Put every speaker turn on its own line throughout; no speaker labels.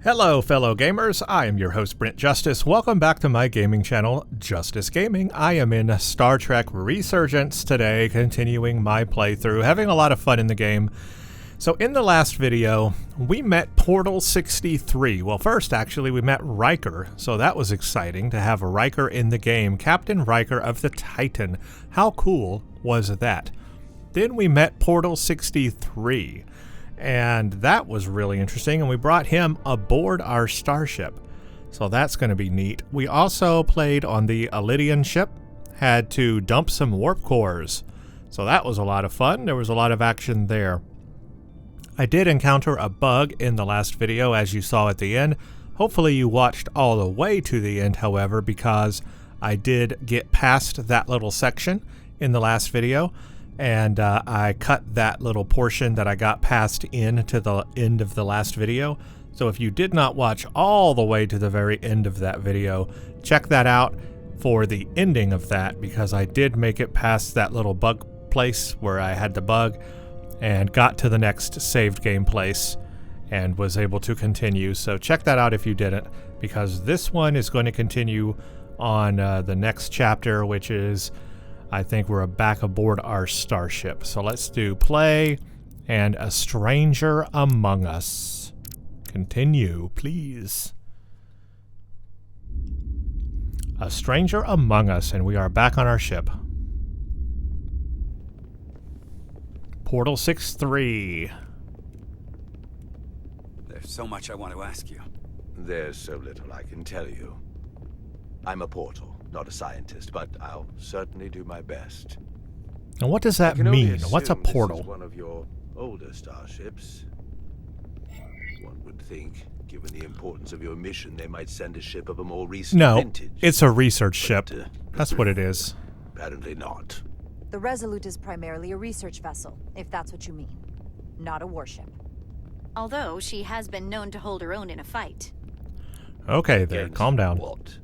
Hello fellow gamers, I am your host Brent Justice. Welcome back to my gaming channel, Justice Gaming. I am in Star Trek Resurgence today, continuing my playthrough, having a lot of fun in the game. So in the last video, we met Portal 63. Well, first actually we met Riker, so that was exciting to have Riker in the game. Captain Riker of the Titan. How cool was that? Then we met Portal 63. And that was really interesting, and we brought him aboard our starship. So that's going to be neat. We also played on the Elydian ship, had to dump some warp cores. So that was a lot of fun. There was a lot of action there. I did encounter a bug in the last video, as you saw at the end. Hopefully you watched all the way to the end, however, because I did get past that little section in the last video. And I cut that little portion that I got passed in to the end of the last video. So if you did not watch all the way to the very end of that video, check that out for the ending of that, because I did make it past that little bug place where I had the bug and got to the next saved game place and was able to continue. So check that out if you didn't, because this one is going to continue on the next chapter, which is, I think we're back aboard our starship. So let's do play and A Stranger Among Us. Continue, please. A Stranger Among Us, and we are back on our ship. Portal 63.
There's so much I want to ask you.
There's so little I can tell you. I'm a portal, not a scientist, but I'll certainly do my best.
And what does that mean? What's a portal?
This is one of your older starships. One would think, given the importance of your mission, they might send a ship of a more recent vintage.
No, it's a research ship. That's what it is.
Apparently not.
The Resolute is primarily a research vessel, if that's what you mean. Not a warship.
Although she has been known to hold her own in a fight.
Okay there, calm down.
What?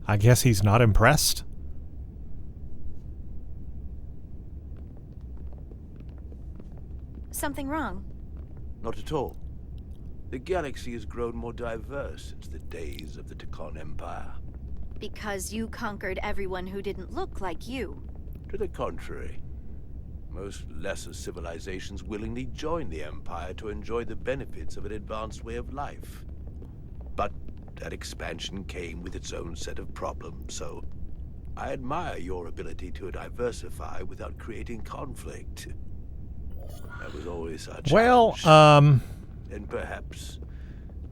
I guess he's not impressed.
Something wrong?
Not at all. The galaxy has grown more diverse since the days of the Tekon Empire.
Because you conquered everyone who didn't look like you.
To the contrary. Most lesser civilizations willingly joined the Empire to enjoy the benefits of an advanced way of life. But that expansion came with its own set of problems, so I admire your ability to diversify without creating conflict. That was always our challenge.
Well,
and perhaps,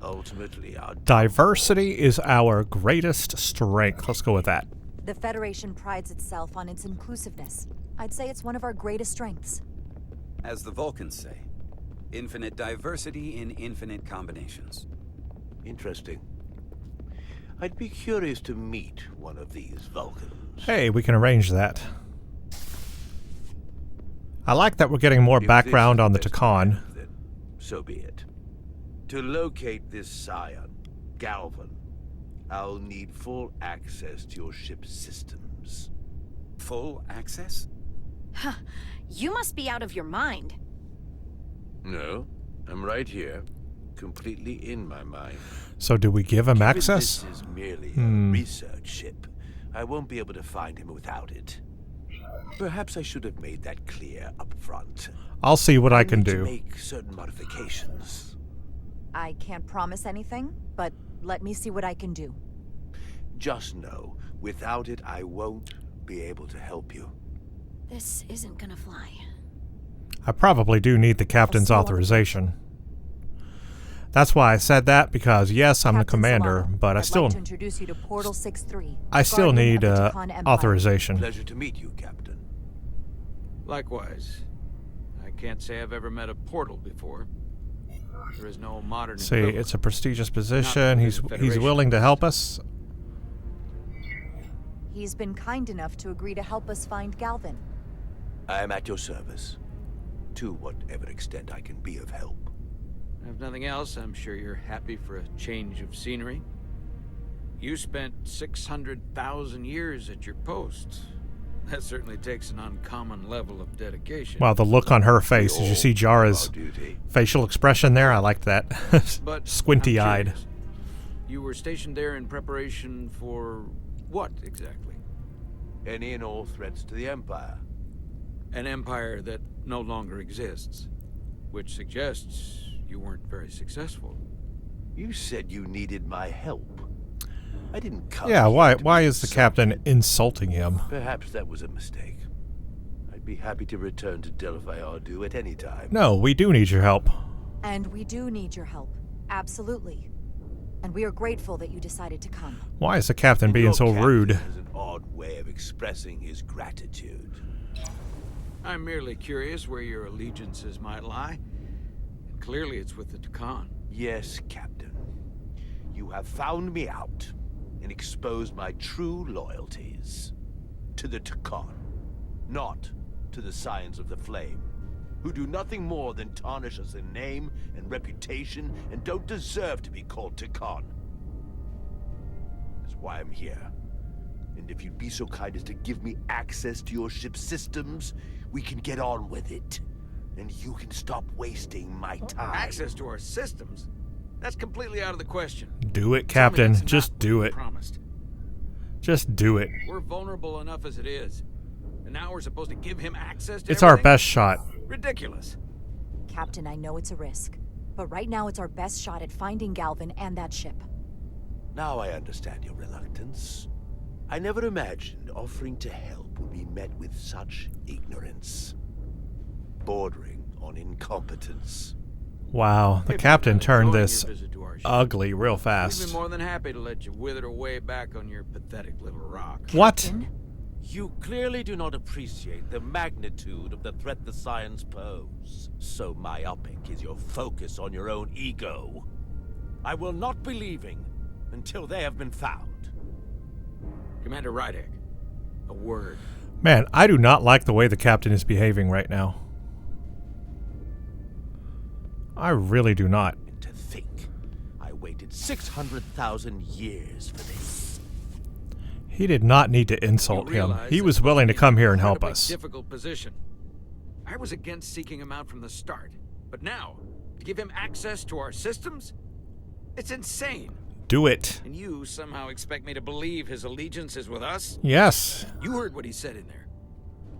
ultimately, our
diversity is our greatest strength. Let's go with that.
The Federation prides itself on its inclusiveness. I'd say it's one of our greatest strengths.
As the Vulcans say, infinite diversity in infinite combinations.
Interesting. I'd be curious to meet one of these Vulcans.
Hey, we can arrange that. I like that we're getting more background on the Tekon.
Then so be it. To locate this scion, Galvan, I'll need full access to your ship's systems.
Full access?
Huh. You must be out of your mind.
No, I'm right here, completely in my mind.
So do we give him access?
This is merely a research ship. I won't be able to find him without it. Perhaps I should have made that clear up front.
I'll see what I can
need to
do.
make certain modifications.
I can't promise anything, but let me see what I can do.
Just know, without it, I won't be able to help you.
This isn't gonna fly.
I probably do need the captain's authorization. That's why I said that, because yes, I'm the commander,
Solano,
but I
I'd
still
like to introduce you to Portal 63.
need
Guardian of the Tekon Empire.
authorization.
Pleasure to meet you, Captain.
Likewise. I can't say I've ever met a portal before. There is no modern
See,
equivalent.
it's a prestigious position.
within
He's
the Federation.
willing to help us.
He's been kind enough to agree to help us find Galvan.
I am at your service, to whatever extent I can be of help.
If nothing else, I'm sure you're happy for a change of scenery. You spent 600,000 years at your post. That certainly takes an uncommon level of dedication.
Wow, the look on her face. Did you see Jara's
Duty.
facial expression there? I liked that.
But
Squinty-eyed.
I'm curious. You were stationed there in preparation for what exactly?
Any and all threats to the Empire.
An empire that no longer exists, which suggests you weren't very successful.
You said you needed my help. I didn't come.
Yeah,
here to
why
be
is the captain insulting him?
Perhaps that was a mistake. I'd be happy to return to Delphi Ardu at any time.
No, we do need your help.
And we do need your help. Absolutely. And we are grateful that you decided to come.
Why is the captain being
Your
so
captain
rude?
has an odd way of expressing his gratitude.
I'm merely curious where your allegiances might lie. And clearly it's with the Takan.
Yes, Captain. You have found me out and exposed my true loyalties to the Takan, not to the Scions of the Flame, who do nothing more than tarnish us in name and reputation and don't deserve to be called Takan. That's why I'm here. And if you'd be so kind as to give me access to your ship's systems, we can get on with it. And you can stop wasting my time.
Access to our systems? That's completely out of the question.
Do it,
Tell me
Captain.
that's
Just
not
do
what
it.
you promised.
Just do it.
We're vulnerable enough as it is. And now we're supposed to give him access to
It's our
everything?
best shot.
Ridiculous.
Captain, I know it's a risk. But right now it's our best shot at finding Galvin and that ship.
Now I understand your reluctance. I never imagined offering to help would be met with such ignorance. Bordering on incompetence.
Wow, the
If
captain
you're
turned
enjoying
this
your visit to our ship,
ugly real
we'd be
fast.
more than happy to let you wither away back on your pathetic little rock.
What?
Captain?
You clearly do not appreciate the magnitude of the threat the Scions pose. So myopic is your focus on your own ego. I will not be leaving until they have been found.
Commander Rydek, a word.
Man, I do not like the way the captain is behaving right now. I really do not.
And to think, I waited 600,000 years for this.
He did not need to insult
You
him.
realize
He
that
was
puts
willing
me
to
in
come
an
here and help
incredibly
us.
Difficult position. I was against seeking him out from the start, but now to give him access to our systems, it's insane.
Do it.
And you somehow expect me to believe his allegiance is with us?
Yes.
You heard what he said in there.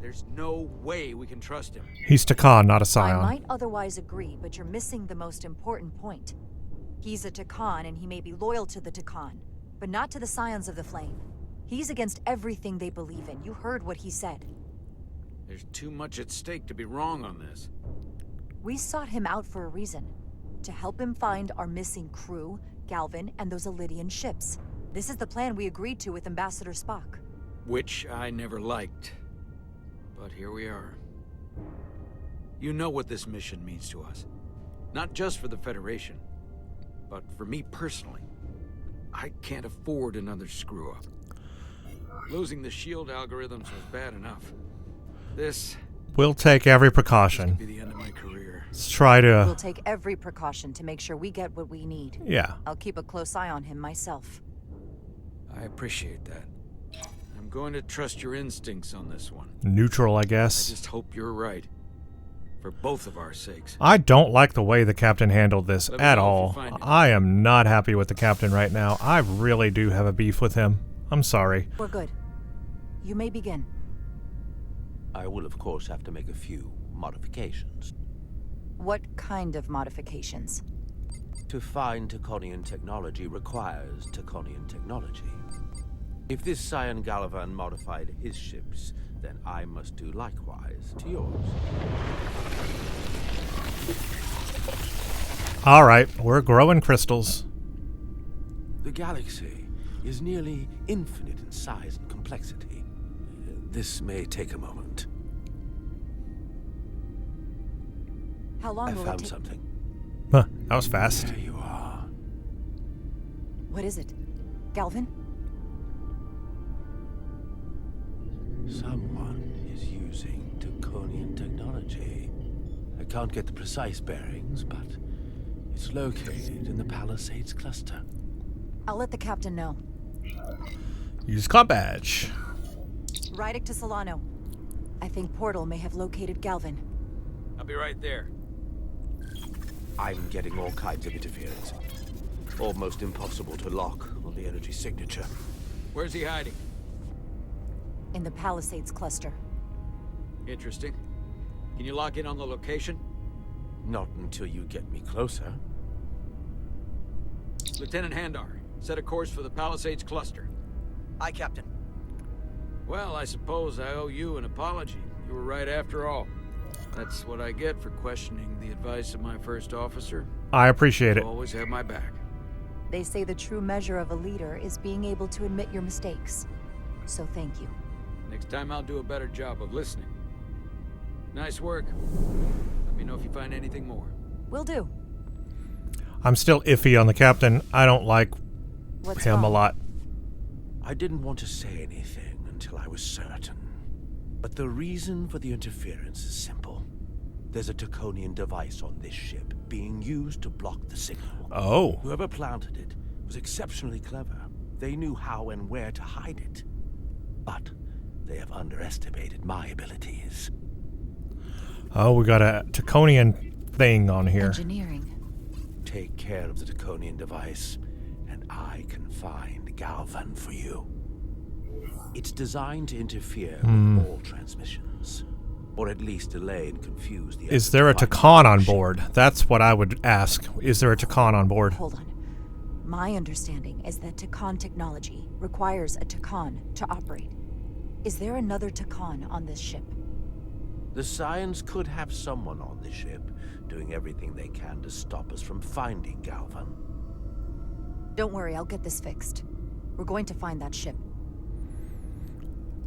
There's no way we can trust him.
He's Takan, not a
I
Scion.
might otherwise agree, but you're missing the most important point. He's a Takan, and he may be loyal to the Takan, but not to the Scions of the Flame. He's against everything they believe in. You heard what he said.
There's too much at stake to be wrong on this.
We sought him out for a reason. To help him find our missing crew, Galvin, and those Elydian ships. This is the plan we agreed to with Ambassador Spock.
Which I never liked. But here we are. You know what this mission means to us. Not just for the Federation, but for me personally. I can't afford another screw-up. Losing the shield algorithms was bad enough. This
We'll take every
could
precaution.
be the end of my career.
Let's try
We'll
to...
take every precaution to make sure we get what we need.
Yeah.
I'll keep a close eye on him myself.
I appreciate that. I'm going to trust your instincts on this one.
Neutral, I
I
guess.
just hope you're right. For both of our sakes.
I don't like the way the captain handled this
Let me
at
know if you
all.
find it.
I am not happy with the captain right now. I really do have a beef with him. I'm sorry.
We're good. You may begin.
I will, of course, have to make a few modifications.
What kind of modifications?
To find Taconian technology requires Taconian technology. If this Scion Gallivan modified his ships, then I must do likewise to yours.
All right, we're growing crystals.
The galaxy is nearly infinite in size and complexity. This may take a moment.
How long
I
will it
found
take?
something.
Huh, that was fast.
There you are.
What is it? Galvin?
Someone is using Taconian technology. I can't get the precise bearings, but it's located in the Palisades cluster.
I'll let the captain know.
Use club badge.
Rydek to Solano. I think Portal may have located Galvin.
I'll be right there.
I'm getting all kinds of interference. Almost impossible to lock on the energy signature.
Where's he hiding?
In the Palisades cluster.
Interesting. Can you lock in on the location?
Not until you get me closer.
Lieutenant Handar, set a course for the Palisades cluster.
Aye, Captain.
Well, I suppose I owe you an apology. You were right after all. That's what I get for questioning the advice of my first officer.
I appreciate it.
You always have my back.
They say the true measure of a leader is being able to admit your mistakes. So thank you.
Next time I'll do a better job of listening. Nice work. Let me know if you find anything more.
Will do.
I'm still iffy on the captain. I don't like
What's
him a
wrong?
lot.
I didn't want to say anything until I was certain. But the reason for the interference is simple. There's a Taconian device on this ship being used to block the signal.
Oh.
Whoever planted it was exceptionally clever. They knew how and where to hide it. But they have underestimated my abilities.
Oh, we got a Taconian thing on here.
Engineering.
Take care of the Taconian device, and I can find Galvan for you. It's designed to interfere with all transmissions, or at least delay and confuse the.
Is there a Takan on board? That's what I would ask. Is there a Takan on board?
Hold on. My understanding is that Takan technology requires a Takan to operate. Is there another Takan on this ship?
The Scions could have someone on the ship doing everything they can to stop us from finding Galvan.
Don't worry, I'll get this fixed. We're going to find that ship.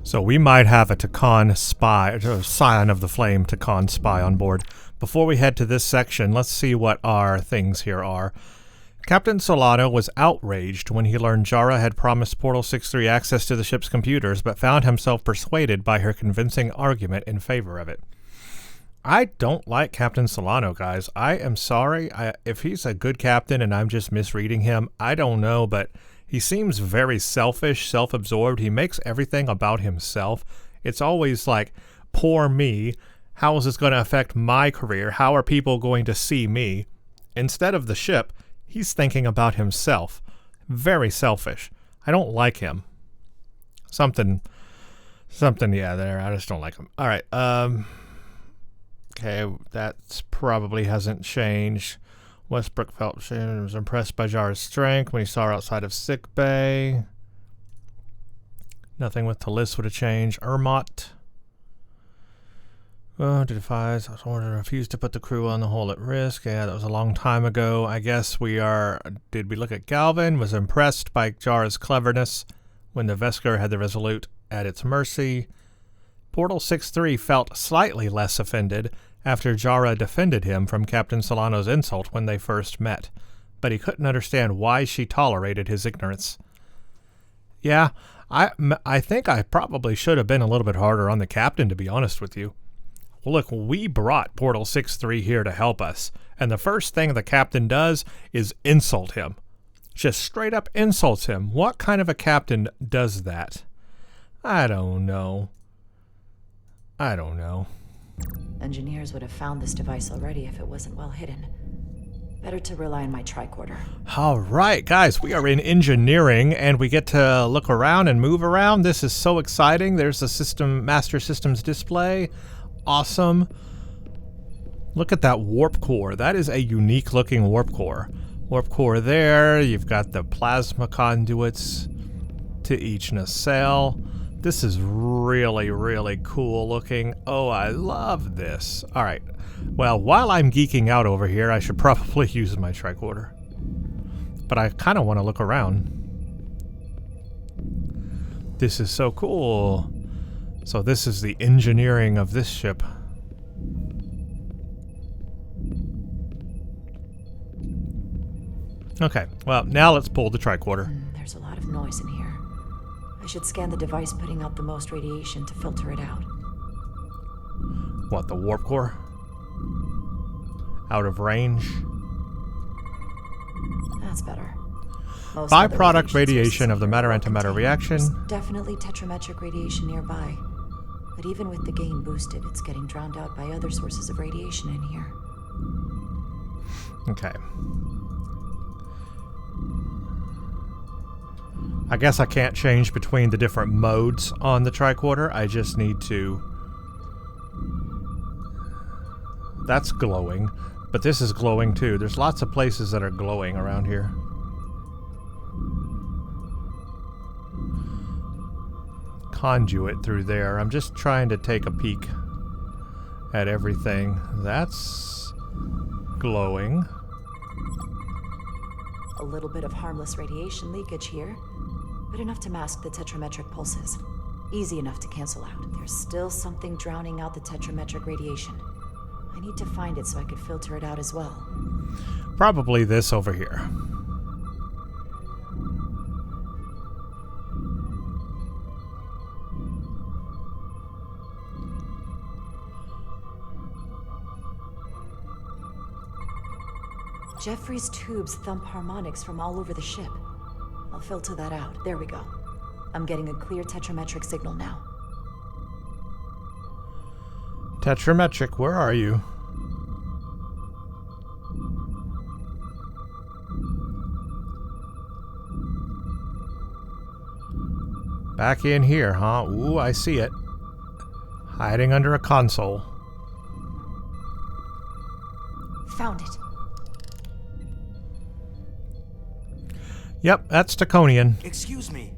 So we might have a Takan spy, a Scion of the Flame Takan spy on board. Before we head to this section, let's see what our things here are. Captain Solano was outraged when he learned Jara had promised Portal 6-3 access to the ship's computers, but found himself persuaded by her convincing argument in favor of it. I don't like Captain Solano, guys. I am sorry. If he's a good captain and I'm just misreading him, I don't know, but he seems very selfish, self-absorbed. He makes everything about himself. It's always like, poor me. How is this going to affect my career? How are people going to see me? Instead of the ship, he's thinking about himself. Very selfish. I don't like him. Something, yeah, there. I just don't like him. All right. Okay, that probably hasn't changed. Westbrook felt she was impressed by Jara's strength when he saw her outside of sickbay. Nothing with Talis would have changed. Ermot. Oh, defies. I was ordered to refuse to put the crew on the hull at risk. Yeah, that was a long time ago. I guess we are... Did we look at Galvin? Was impressed by Jara's cleverness when the Vesker had the Resolute at its mercy. Portal 6-3 felt slightly less offended after Jara defended him from Captain Solano's insult when they first met, but he couldn't understand why she tolerated his ignorance. Yeah, I think I probably should have been a little bit harder on the captain, to be honest with you. Look, we brought Portal 6-3 here to help us, and the first thing the captain does is insult him. Just straight up insults him. What kind of a captain does that? I don't know.
Engineers would have found this device already if it wasn't well hidden. Better to rely on my tricorder.
All right, guys, we are in engineering, and we get to look around and move around. This is so exciting. There's the Master Systems display. Awesome. Look at that warp core. That is a unique looking warp core. Warp core there. You've got the plasma conduits to each nacelle. This is really, really cool looking. Oh, I love this. All right. Well, while I'm geeking out over here, I should probably use my tricorder. But I kind of want to look around. This is so cool. So this is the engineering of this ship. Okay, well, now let's pull the tricorder.
There's a lot of noise in here. I should scan the device putting out the most radiation to filter it out.
What, the warp core? Out of range?
That's better. Most other
Byproduct
radiation
radiation
sources
of the
here are
matter-antimatter
well-contained.
reaction.
There's definitely tetrametric radiation nearby. But even with the gain boosted, it's getting drowned out by other sources of radiation in here.
Okay. I guess I can't change between the different modes on the tricorder. I just need to... That's glowing, but this is glowing too. There's lots of places that are glowing around here. Conduit through there. I'm just trying to take a peek at everything. That's glowing.
A little bit of harmless radiation leakage here, but enough to mask the tetrametric pulses. Easy enough to cancel out. There's still something drowning out the tetrametric radiation. I need to find it so I could filter it out as well.
Probably this over here.
Jeffrey's tubes thump harmonics from all over the ship. I'll filter that out. There we go. I'm getting a clear tetrametric signal now.
Tetrametric, where are you? Back in here, huh? Ooh, I see it. Hiding under a console.
Found it.
Yep, that's Taconian.
Excuse me.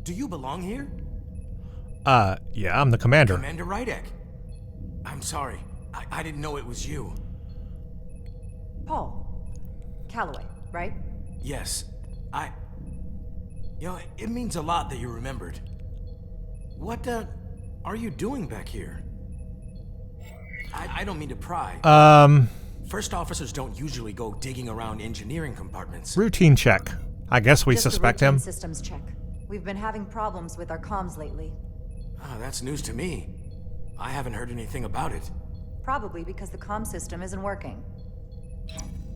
Do you belong here?
Yeah, I'm the commander.
Commander Rydek. I'm sorry. I didn't know it was you.
Paul. Calloway, right?
Yes. You know, it means a lot that you remembered. What, are you doing back here? I don't mean to pry. First officers don't usually go digging around engineering compartments.
Routine check. I guess we
Just a
suspect
routine
him.
systems check. We've been having problems with our comms lately.
Ah, that's news to me. I haven't heard anything about it.
Probably because the comm system isn't working.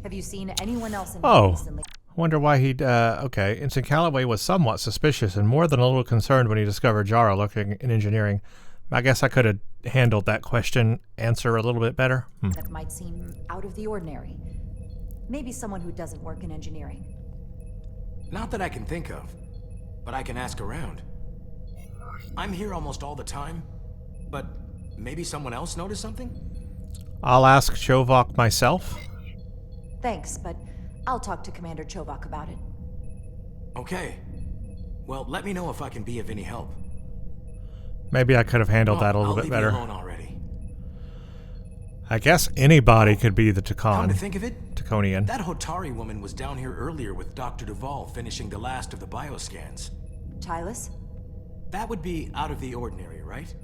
Have you seen anyone else in
Oh.
here recently?
Wonder why he'd, okay. Ensign Calloway was somewhat suspicious and more than a little concerned when he discovered Jara looking in engineering. I guess I could have handled that answer a little bit better.
That might seem out of the ordinary. Maybe someone who doesn't work in engineering.
Not that I can think of, but I can ask around. I'm here almost all the time, but maybe someone else noticed something?
I'll ask Chovok myself.
Thanks, but I'll talk to Commander Chovok about it.
Okay. Well, let me know if I can be of any help.
Maybe I could have handled that a little
I'll
bit
leave
better.
you alone already.
I guess anybody could be the
Come to
Tacon.
think of it,
Taconian.
that Hotari woman was down here earlier with Dr. Duvall finishing the last of the bioscans.
Tylus?
That would be out of the ordinary, right?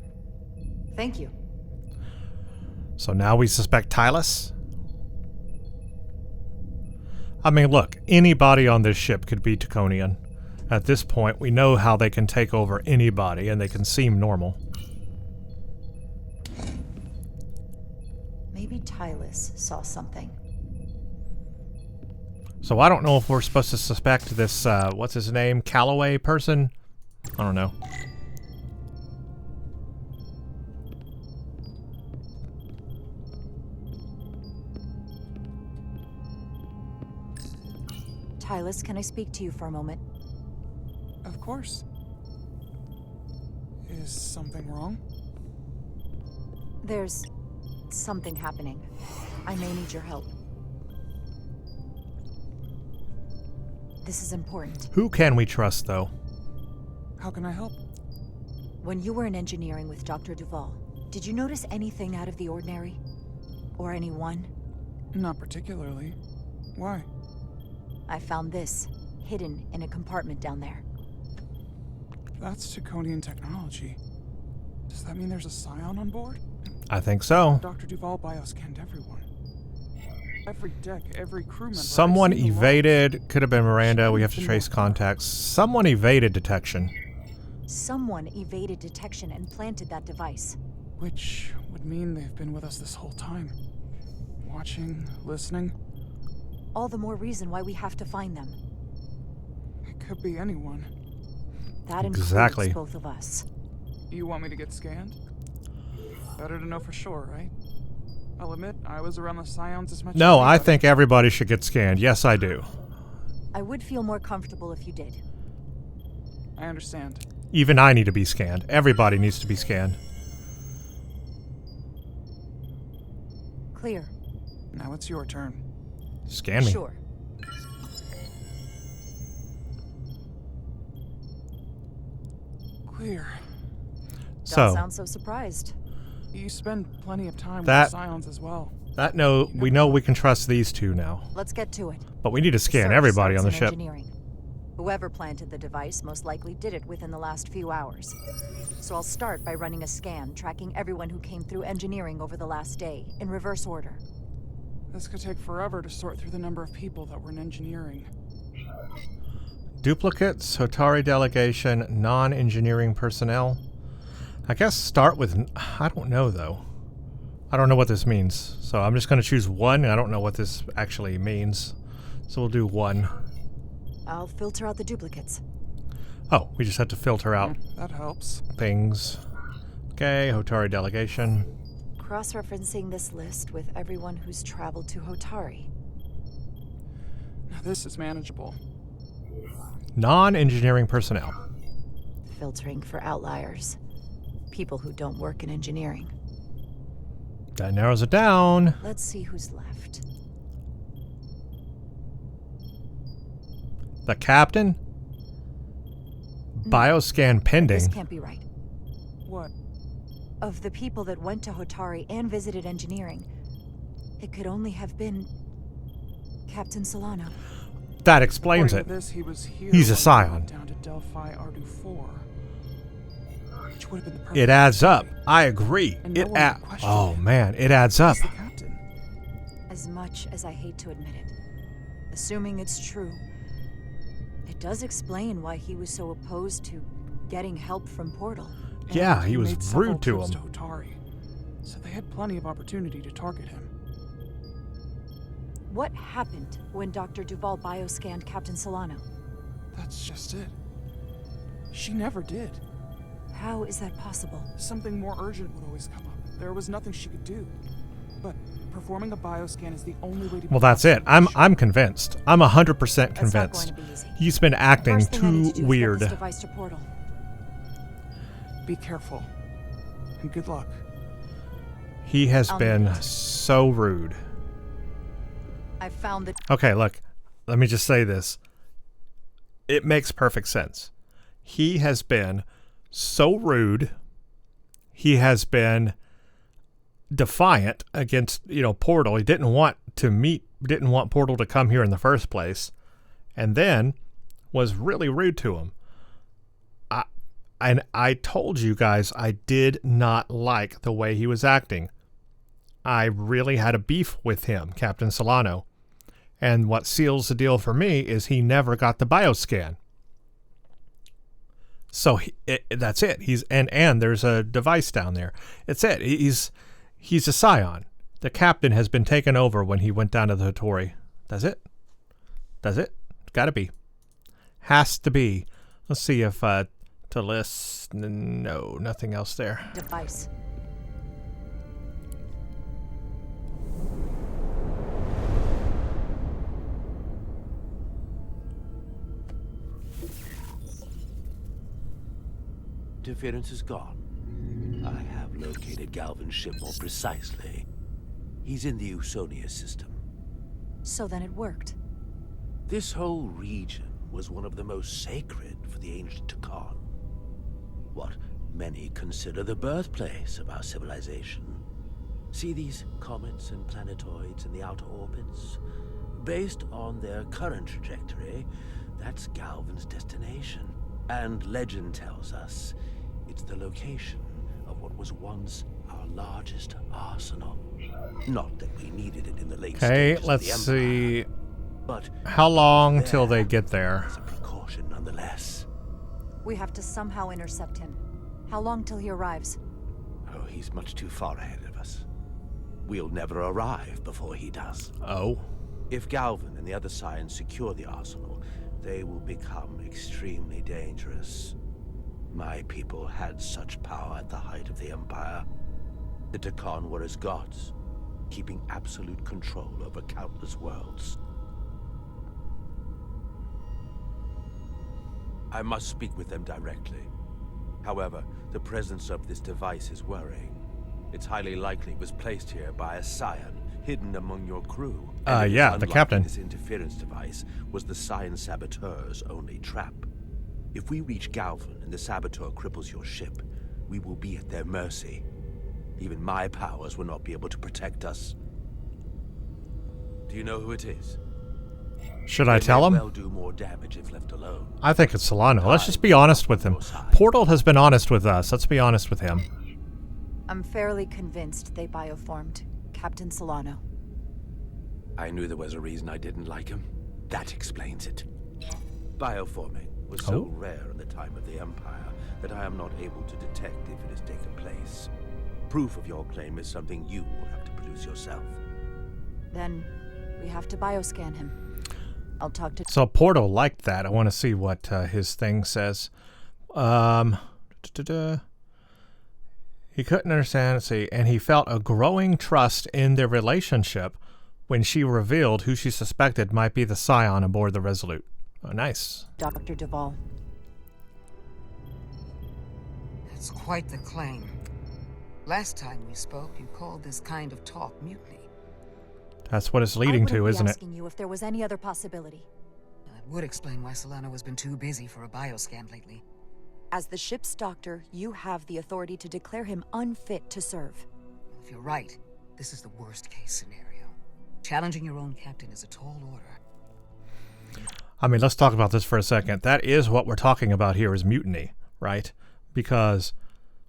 Thank you.
So now we suspect Tylus? I mean, look, anybody on this ship could be Taconian. At this point, we know how they can take over anybody, and they can seem normal.
Maybe Tylus saw something.
So I don't know if we're supposed to suspect this, what's his name, Calloway person? I don't know.
Tylus, can I speak to you for a moment?
Of course. Is something wrong?
There's something happening. I may need your help. This is important.
Who can we trust, though?
How can I help?
When you were in engineering with Dr. Duvall, did you notice anything out of the ordinary? Or anyone?
Not particularly. Why?
I found this, hidden in a compartment down there.
That's Taconian technology. Does that mean there's a scion on board?
I think so.
Dr. Duvall bioscanned everyone. Every deck, every crew member.
Someone
I've seen the
evaded. Could have been Miranda. We have to trace contacts. Someone evaded detection.
Someone evaded detection and planted that device.
logs, which would mean they've been with us this whole time. Watching, listening.
All the more reason why we have to find them.
Could be anyone.
That
Exactly.
includes both of us.
You want me to get scanned? Better to know for sure, right? I'll admit, I was around the Scions as much as
No, I
anybody.
think everybody should get scanned. Yes, I do.
I would feel more comfortable if you did.
I understand.
Even I need to be scanned. Everybody needs to be scanned.
Clear.
Now it's your turn.
Scan me.
Sure.
Clear.
Don't
So,
sound so surprised.
You spend plenty of time
That-
with the Scions as well.
we know we can trust these two now.
Let's get to it.
But we need to scan
Search
everybody on the
starts in
ship.
engineering. Whoever planted the device most likely did it within the last few hours. So I'll start by running a scan, tracking everyone who came through engineering over the last day, in reverse order.
This could take forever to sort through the number of people that were in engineering.
Duplicates, Hotari delegation, non-engineering personnel. I guess start with... I don't know, though. I don't know what this means. So I'm just going to choose one. I don't know what this actually means. So we'll do one.
I'll filter out the duplicates.
Oh, we just have to filter out
That helps.
things. Okay, Hotari delegation.
Cross-referencing this list with everyone who's traveled to Hotari.
Now this is manageable.
Non-engineering personnel.
Filtering for outliers. People who don't work in engineering.
That narrows it down.
Let's see who's left.
The captain. Bioscan pending.
This can't be right.
What?
Of the people that went to Hotari and visited engineering, it could only have been Captain Solano.
That explains
According
it.
to this, he was here
He's a
when he
scion.
went down to Delphi Ardu 4. Which would have been the perfect
It adds up.
opportunity.
I agree.
And no
It
one
adds.
would question
Oh
it.
man, it adds up.
He's the captain.
As much as I hate to admit it, assuming it's true, it does explain why he was so opposed to getting help from Portal.
Yeah,
And
he was
made several
rude to
trips
him.
to Hotari, so they had plenty of opportunity to target him.
What happened when Dr. Duval bioscanned Captain Solano?
That's just it. She never did.
How is that possible?
Something more urgent would always come up. There was nothing she could do. But performing a bioscan is the only way to...
Well, that's it. I'm convinced. I'm 100%
That's not going
convinced.
to be easy.
He's been acting
First thing I need
too
to do is
weird.
get this device to Portal.
Be careful. And good luck.
He has
I'll
been
need it.
so rude.
I found the...
Okay, look. Let me just say this. It makes perfect sense. He has been so rude. He has been defiant against, Portal. He didn't want Portal to come here in the first place. And then was really rude to him. I told you guys I did not like the way he was acting. I really had a beef with him, Captain Solano. And what seals the deal for me is he never got the bioscan. So that's it. And there's a device down there. It's it. He's a scion. The captain has been taken over when he went down to the Hotari. That's it. Gotta be. Has to be. Let's see if to list. No, nothing else there.
device.
Interference is gone. I have located Galvin's ship more precisely. He's in the U.S. system.
So then it worked.
This whole region was one of the most sacred for the ancient Takan. What many consider the birthplace of our civilization. See these comets and planetoids in the outer orbits? Based on their current trajectory, that's Galvin's destination. And legend tells us it's the location of what was once our largest arsenal. Not that we needed it in the late
Okay,
stages of
let's
the Empire,
see.
but
How long
there
till they get there?
as a precaution nonetheless.
We have to somehow intercept him. How long till he arrives?
Oh, he's much too far ahead of us. We'll never arrive before he does.
Oh.
If Galvin and the other Scions secure the arsenal, they will become extremely dangerous. My people had such power at the height of the Empire. The Takan were as gods, keeping absolute control over countless worlds. I must speak with them directly. However, the presence of this device is worrying. It's highly likely it was placed here by a scion hidden among your crew.
Yeah, the captain.
This interference device was the scion saboteur's only trap. If we reach Galvan and the saboteur cripples your ship, we will be at their mercy. Even my powers will not be able to protect us. Do you know who it is?
Should I tell him?
Well, do more damage if left alone.
I think it's Solano. Let's just be honest with him. Portal has been honest with us. Let's be honest with him.
I'm fairly convinced they bioformed Captain Solano.
I knew there was a reason I didn't like him. That explains it. Bioforming was so rare in the time of the Empire that I am not able to detect if it has taken place. Proof of your claim is something you will have to produce yourself.
Then we have to bioscan him. I'll talk to...
So Portal liked that. I want to see what his thing says. He couldn't understand, see, and he felt a growing trust in their relationship when she revealed who she suspected might be the scion aboard the Resolute. Oh, nice.
Dr. Duvall.
That's quite the claim. Last time we spoke, you called this kind of talk mutiny.
That's what it's leading to, isn't it?
I was asking you if there was any other possibility.
That would explain why Solano has been too busy for a bioscan lately.
As the ship's doctor, you have the authority to declare him unfit to serve.
Well, if you're right, this is the worst case scenario. Challenging your own captain is a tall order.
I mean, let's talk about this for a second. That is what we're talking about here, is mutiny, right? Because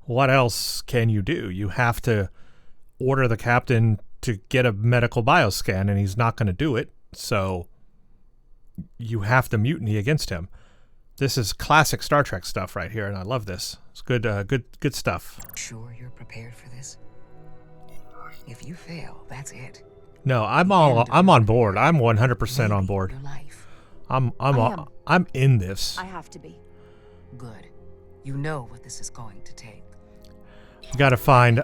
what else can you do? You have to order the captain to get a medical bioscan, and he's not going to do it, so you have to mutiny against him. This is classic Star Trek stuff right here, and I love this. It's good, good stuff.
Sure you're prepared for this? If you fail, that's it.
No, I'm on board. I'm 100% on board. I'm in this.
I have to be.
Good. You know what this is going to take.
We gotta find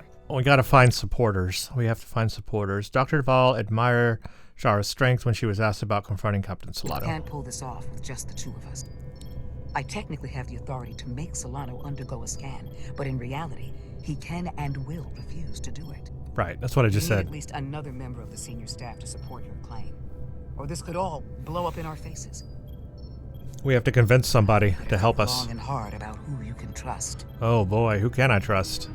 supporters. We have to find supporters. Dr. Duvall admired Jara's strength when she was asked about confronting Captain Solano.
We can't pull this off with just the two of us. I technically have the authority to make Solano undergo a scan, but in reality, he can and will refuse to do it.
Right, that's what I just
We need
said.
At least another member of the senior staff to support your claim, or this could all blow up in our faces.
We have to convince somebody to help us.
Long and hard about who you can trust.
Oh boy, who can I trust?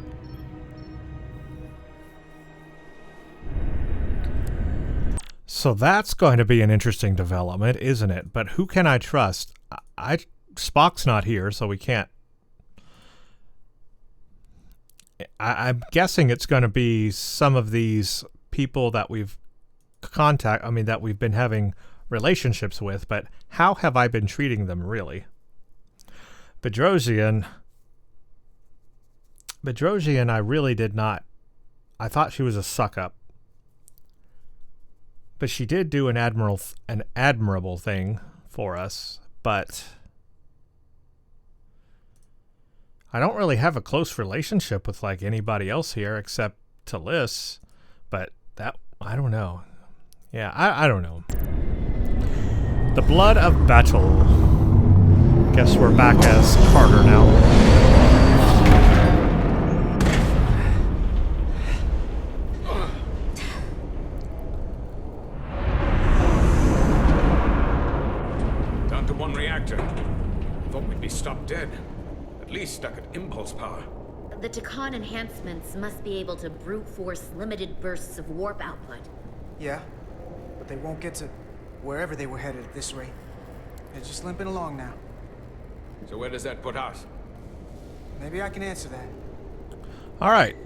So that's going to be an interesting development, isn't it? But who can I trust? Spock's not here, so we can't. I'm guessing it's going to be some of these people that we've that we've been having relationships with, but how have I been treating them, really? Bedrosian, I really did not. I thought she was a suck-up. But she did do an admirable thing for us, but I don't really have a close relationship with like anybody else here except Talis, but that, I don't know. Yeah, I don't know. The Blood of Battle. Guess we're back as Carter now.
Thought we'd be stopped dead. At least stuck at impulse power.
The Takan enhancements must be able to brute force limited bursts of warp output.
Yeah, but they won't get to wherever they were headed at this rate. They're just limping along now.
So where does that put us?
Maybe I can answer that.
All right.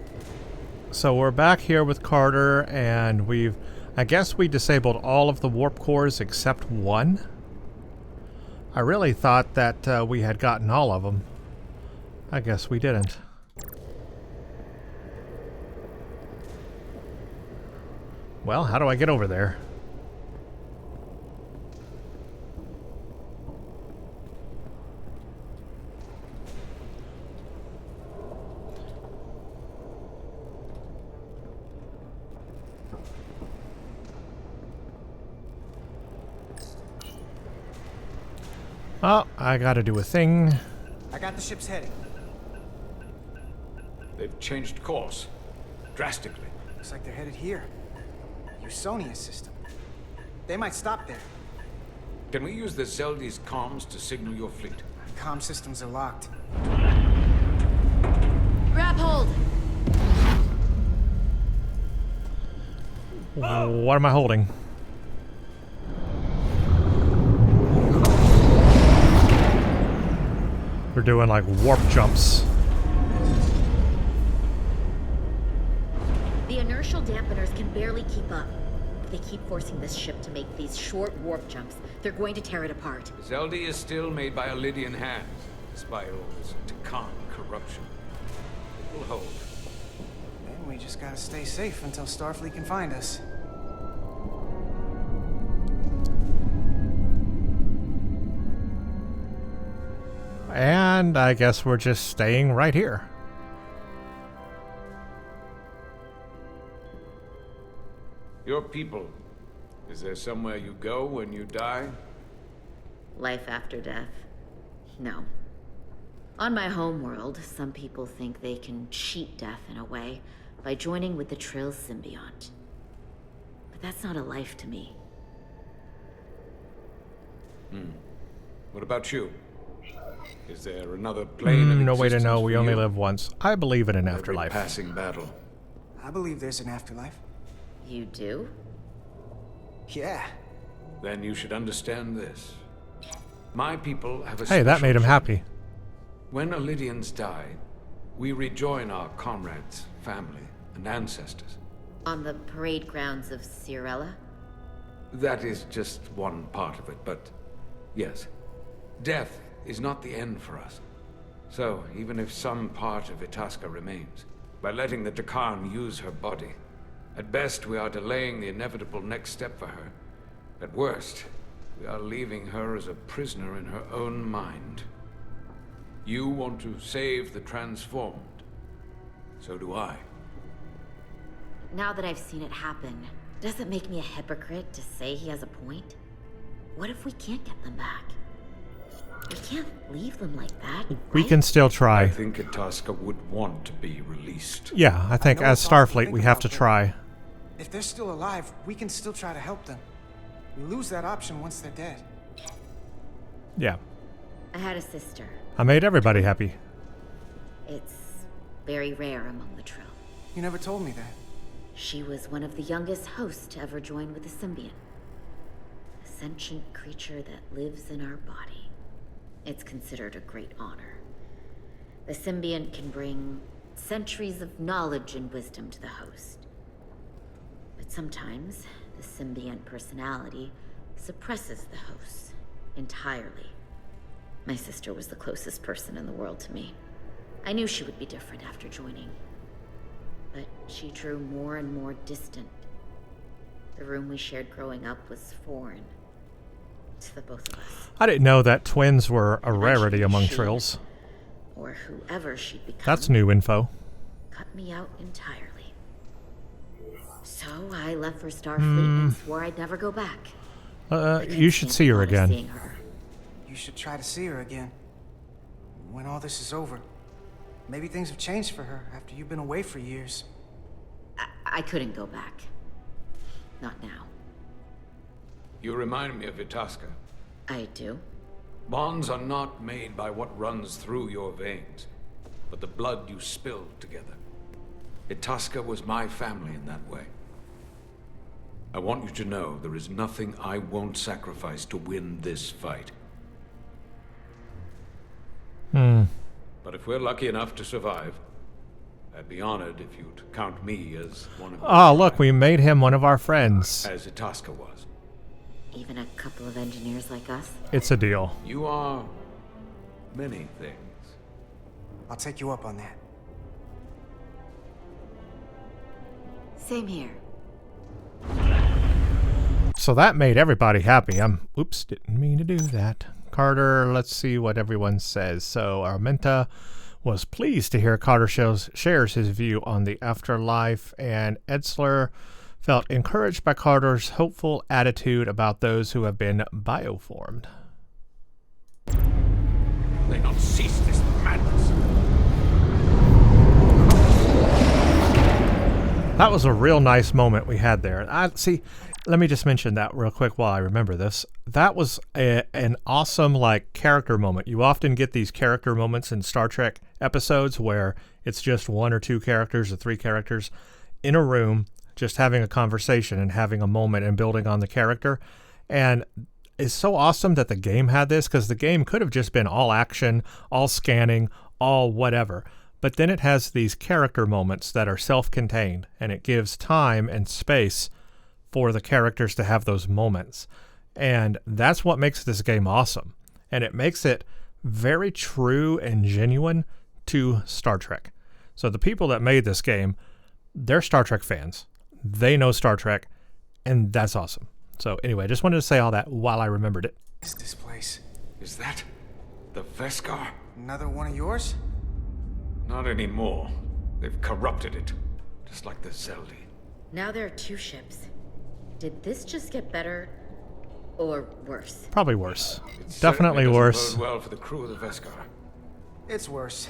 So we're back here with Carter, and I guess we disabled all of the warp cores except one. I really thought that we had gotten all of them. I guess we didn't. Well, how do I get over there? Oh, I gotta do a thing.
I got the ship's heading.
They've changed course. Drastically.
Looks like they're headed here. U.S.S system. They might stop there.
Can we use the Zeldi's comms to signal your fleet?
Comm systems are locked.
Grab hold!
What am I holding? We're doing like warp jumps.
The inertial dampeners can barely keep up. If they keep forcing this ship to make these short warp jumps, they're going to tear it apart.
Zeldi is still made by Lydian hands, despite all this Takan corruption. It will hold.
And we just gotta stay safe until Starfleet can find us.
And I guess we're just staying right here.
Your people. Is there somewhere you go when you die?
Life after death? No. On my homeworld, some people think they can cheat death in a way by joining with the Trill symbiont. But that's not a life to me.
What about you? Is there another plane in
No way to
existence
know.
for
We only
you?
live once. I believe in an
Every
afterlife.
passing battle.
I believe there's an afterlife.
You do?
Yeah.
Then you should understand this. My people have a
Hey, that
special
made him
trait.
happy.
When Lydians die, we rejoin our comrades, family, and ancestors.
On the parade grounds of Cirella?
That is just one part of it, but yes. Death is not the end for us. So, even if some part of Itasca remains, by letting the Takan use her body, at best we are delaying the inevitable next step for her. At worst, we are leaving her as a prisoner in her own mind. You want to save the transformed. So do I.
Now that I've seen it happen, does it make me a hypocrite to say he has a point? What if we can't get them back? We can't leave them like that,
We
right?
can still
I
try.
think Itasca would want to be released.
Yeah, I think
know
as
it's awful to
Starfleet
think
we have to
about, but-
try.
If they're still alive, we can still try to help them. We lose that option once they're dead.
Yeah.
I had a sister.
I made everybody happy.
It's very rare among the Trill.
You never told me that.
She was one of the youngest hosts to ever join with a symbiont. A sentient creature that lives in our body. It's considered a great honor. The symbiont can bring centuries of knowledge and wisdom to the host. But sometimes, the symbiont personality suppresses the host entirely. My sister was the closest person in the world to me. I knew she would be different after joining. But she drew more and more distant. The room we shared growing up was foreign to the both of us.
I didn't know that twins were a rarity
Eventually,
among
she,
Trills.
or whoever she'd become,
That's new info.
cut me out entirely. So I left for Starfleet and swore I'd never go back. I
You should
can't
see her
stand the thought of
again.
seeing her.
You should try to see her again. When all this is over. Maybe things have changed for her after you've been away for years.
I couldn't go back. Not now.
You remind me of Itasca.
I do.
Bonds are not made by what runs through your veins, but the blood you spilled together. Itasca was my family in that way. I want you to know there is nothing I won't sacrifice to win this fight. But if we're lucky enough to survive, I'd be honored if you'd count me as one of your
Oh, look,
tribe,
we made him one of our friends.
as Itasca was.
Even a couple of engineers like us.
It's a deal.
You are many things.
I'll take you up on that.
Same here.
So that made everybody happy. Oops, didn't mean to do that. Carter, let's see what everyone says. So Armenta was pleased to hear Carter shares his view on the afterlife, and Edsler felt encouraged by Carter's hopeful attitude about those who have been bioformed.
they not cease this madness?
That was a real nice moment we had there. See, let me just mention that real quick while I remember this. That was an awesome character moment. You often get these character moments in Star Trek episodes where it's just one or two characters or three characters in a room just having a conversation and having a moment and building on the character. And it's so awesome that the game had this, because the game could have just been all action, all scanning, all whatever. But then it has these character moments that are self-contained, and it gives time and space for the characters to have those moments. And that's what makes this game awesome. And it makes it very true and genuine to Star Trek. So the people that made this game, they're Star Trek fans. They know Star Trek, and that's awesome. So anyway, I just wanted to say all that while I remembered it.
What's this place?
Is that the Veskar?
Another one of yours?
Not anymore. They've corrupted it, just like the Zeldi.
Now there are two ships. Did this just get better or worse?
Probably worse.
It
Definitely
certainly
worse.
doesn't bode well for the crew of the Veskar.
It's worse.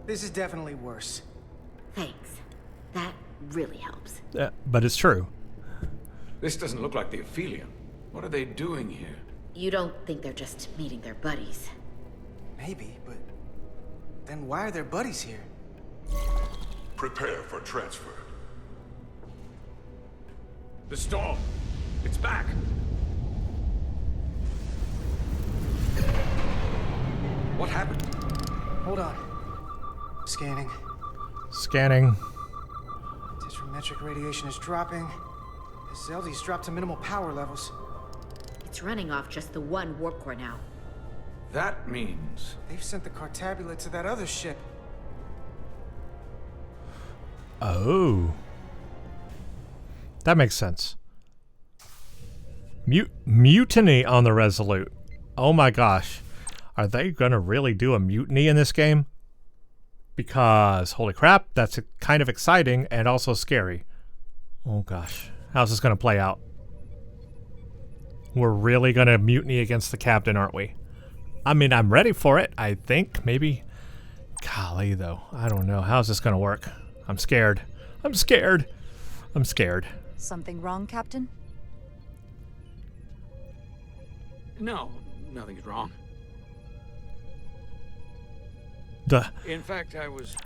This is definitely worse.
Thanks. That really helps.
But it's true.
This doesn't look like the Aphelion. What are they doing here?
You don't think they're just meeting their buddies?
Maybe, but then why are their buddies here?
Prepare for transfer.
The storm! It's back! What happened?
Hold on. Scanning.
Scanning.
Metric radiation is dropping. The Zeldi's dropped to minimal power levels.
It's running off just the one warp core now.
That means...
They've sent the Cartabula to that other ship.
Oh. That makes sense. Mutiny on the Resolute. Oh my gosh. Are they gonna really do a mutiny in this game? Because, holy crap, that's kind of exciting and also scary. Oh gosh, how's this going to play out? We're really going to mutiny against the captain, aren't we? I mean, I'm ready for it, I think. Maybe. Golly, though. I don't know. How's this going to work? I'm scared. I'm scared. I'm scared.
Something wrong, Captain?
No, nothing's wrong. In fact,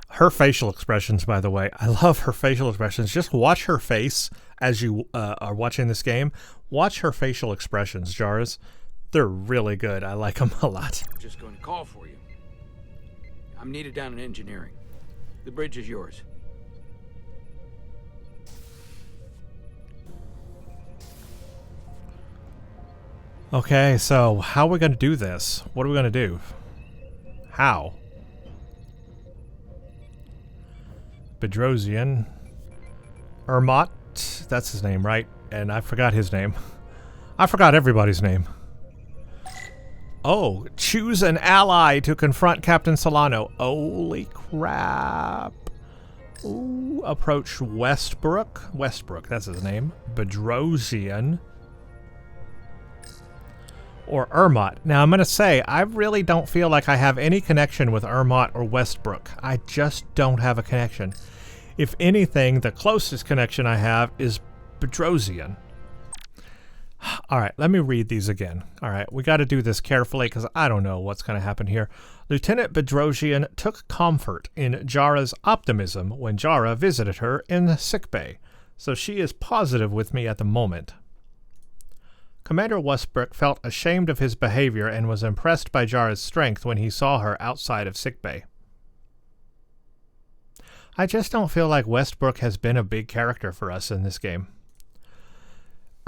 her facial expressions, by the way. I love her facial expressions. Just watch her face as you are watching this game. Watch her facial expressions, Jara's. They're really good. I like them a lot.
I'm just going to call for you. I'm needed down in engineering. The bridge is yours.
Okay, so how are we going to do this? What are we going to do? How? Bedrosian. Ermot. That's his name, right? And I forgot his name. I forgot everybody's name. Oh, choose an ally to confront Captain Solano. Holy crap. Ooh, approach Westbrook. Westbrook, that's his name. Bedrosian. Or Ermot. Now, I'm going to say, I really don't feel like I have any connection with Ermot or Westbrook. I just don't have a connection. If anything, the closest connection I have is Bedrosian. All right, let me read these again. All right, we got to do this carefully because I don't know what's going to happen here. Lieutenant Bedrosian took comfort in Jara's optimism when Jara visited her in sickbay, so she is positive with me at the moment. Commander Westbrook felt ashamed of his behavior and was impressed by Jara's strength when he saw her outside of sickbay. I just don't feel like Westbrook has been a big character for us in this game.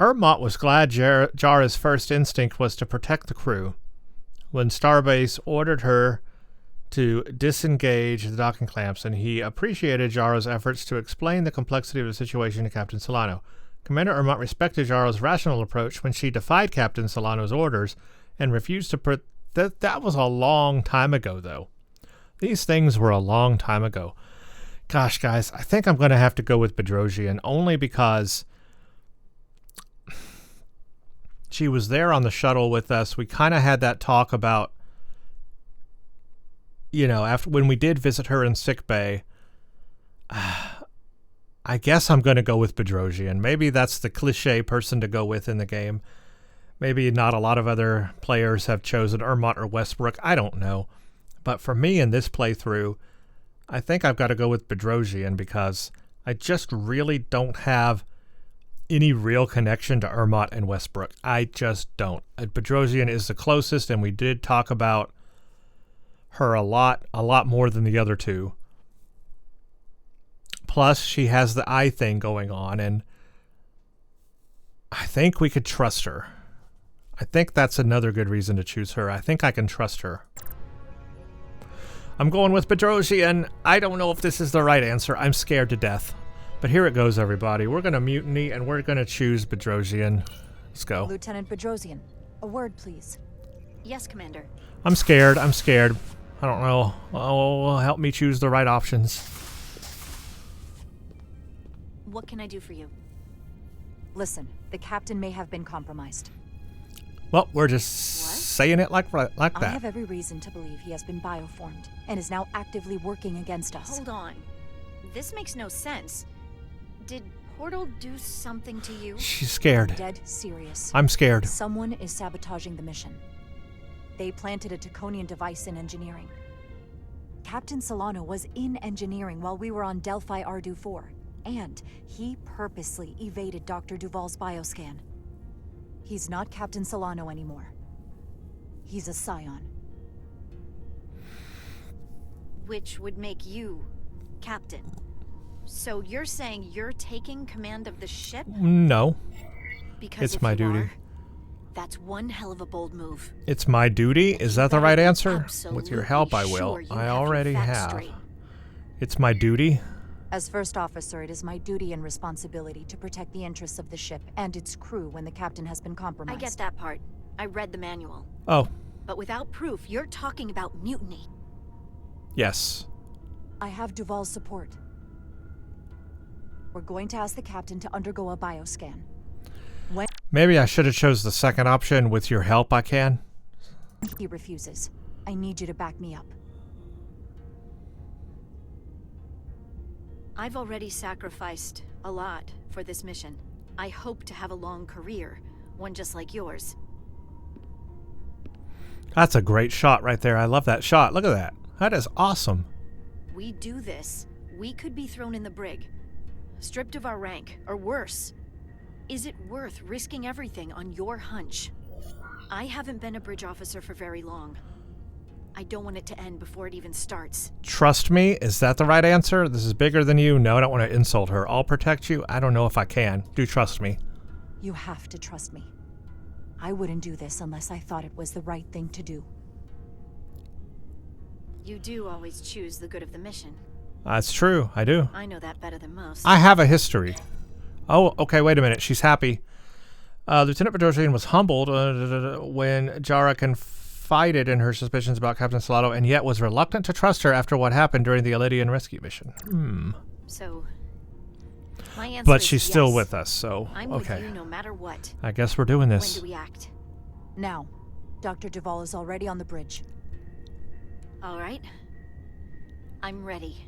Ermot was glad Jara's first instinct was to protect the crew. When Starbase ordered her to disengage the docking clamps, and he appreciated Jara's efforts to explain the complexity of the situation to Captain Solano. Commander Ermot respected Jara's rational approach when she defied Captain Solano's orders and refused to that was a long time ago, though. These things were a long time ago. Gosh, guys, I think I'm going to have to go with Bedrosian, only because she was there on the shuttle with us. We kind of had that talk about you know, after when we did visit her in sickbay, I guess I'm going to go with Bedrosian. Maybe that's the cliche person to go with in the game. Maybe not a lot of other players have chosen Ermont or Westbrook. I don't know. But for me in this playthrough, I think I've got to go with Bedrosian because I just really don't have any real connection to Ermont and Westbrook. I just don't. Bedrosian is the closest, and we did talk about her a lot more than the other two. Plus, she has the eye thing going on, and I think we could trust her. I think that's another good reason to choose her. I think I can trust her. I'm going with Bedrosian. I don't know if this is the right answer. I'm scared to death. But here it goes, everybody. We're going to mutiny, and we're going to choose Bedrosian. Let's go.
Lieutenant Bedrosian, a word, please.
Yes, Commander.
I'm scared. I'm scared. I don't know. Oh, help me choose the right options.
What can I do for you?
Listen, the captain may have been compromised.
Well, we're just saying it like that.
I have every reason to believe he has been bioformed and is now actively working against us.
Hold on. This makes no sense. Did Portal do something to you?
She's scared.
Dead serious.
I'm scared.
Someone is sabotaging the mission. They planted a Taconian device in engineering. Captain Solano was in engineering while we were on Delphi Ardu 4, and he purposely evaded Dr. Duval's bioscan. He's not Captain Solano anymore. He's a Scion.
Which would make you Captain. So you're saying you're taking command of the ship?
No.
Because
it's
if
my
you
duty.
Are, that's one hell of a bold move.
It's my duty? Is that the right answer? With your help, I will.
Sure
I already have.
Straight.
It's my duty?
As first officer, it is my duty and responsibility to protect the interests of the ship and its crew when the captain has been compromised.
I get that part. I read the manual.
Oh.
But without proof, you're talking about mutiny.
Yes.
I have Duval's support. We're going to ask the captain to undergo a bioscan.
Maybe I should have chose the second option. With your help, I can.
He refuses. I need you to back me up.
I've already sacrificed a lot for this mission. I hope to have a long career, one just like yours.
That's a great shot right there. I love that shot. Look at that. That is awesome.
We do this, we could be thrown in the brig, stripped of our rank, or worse. Is it worth risking everything on your hunch? I haven't been a bridge officer for very long. I don't want it to end before it even starts.
Trust me? Is that the right answer? This is bigger than you. No, I don't want to insult her. I'll protect you. I don't know if I can. Do trust me.
You have to trust me. I wouldn't do this unless I thought it was the right thing to do.
You do always choose the good of the mission.
That's true. I do.
I know that better than most.
I have a history. Oh, okay, wait a minute. She's happy. Lieutenant Bedrosian was humbled when Jara confided in her suspicions about Captain Solano and yet was reluctant to trust her after what happened during the Elydian rescue mission.
So, my answer
but
is
she's
yes.
still with us, so
I'm
okay.
with you no matter what.
I guess we're doing this.
When do we act?
Now. Dr. Duval is already on the bridge.
All right. I'm ready.